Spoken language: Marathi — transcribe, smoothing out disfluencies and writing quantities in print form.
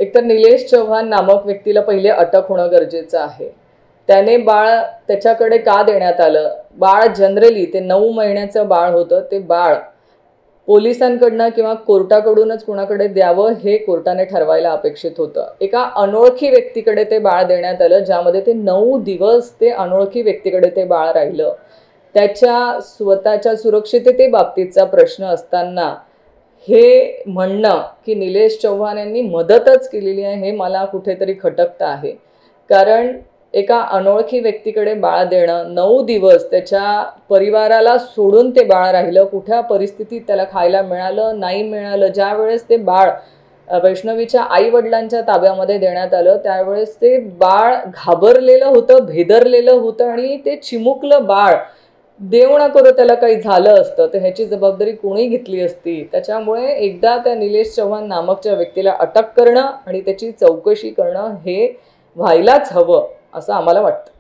एकतर निलेश चव्हाण नामक व्यक्तीला पहिले अटक होणं गरजेचं आहे. त्याने बाळ त्याच्याकडे का देण्यात आलं? बाळ जनरली ते 9 महिन्याचं बाळ होतं. ते बाळ पोलिसांकडनं किंवा कोर्टाकडूनच कुणाकडे द्यावं हे कोर्टाने ठरवायला अपेक्षित होतं. एका अनोळखी व्यक्तीकडे ते बाळ देण्यात आलं, ज्यामध्ये ते 9 दिवस ते अनोळखी व्यक्तीकडे ते बाळ राहिलं. त्याच्या स्वतःच्या सुरक्षिततेबाबतीतचा प्रश्न असताना हे म्हणणं की निलेश चव्हाण यांनी मदतच केलेली आहे हे मला कुठेतरी खटकतं आहे. कारण एका अनोळखी व्यक्तीकडे बाळ देणं, 9 दिवस त्याच्या परिवाराला सोडून ते बाळ राहिलं, कुठल्या परिस्थितीत त्याला खायला मिळालं नाही मिळालं, ज्या वेळेस ते बाळ वैष्णवीच्या आई वडिलांच्या ताब्यामध्ये देण्यात आलं त्यावेळेस ते बाळ घाबरलेलं होतं, भेदरलेलं होतं आणि ते चिमुकलं बाळ देव ना करो त्याला काही झालं असतं तर ह्याची जबाबदारी कोणी घेतली असती. त्याच्यामुळे एकदा त्या निलेश चव्हाण नामकच्या व्यक्तीला अटक करणं आणि त्याची चौकशी करणं हे व्हायलाच हवं असं आम्हाला वाटतं.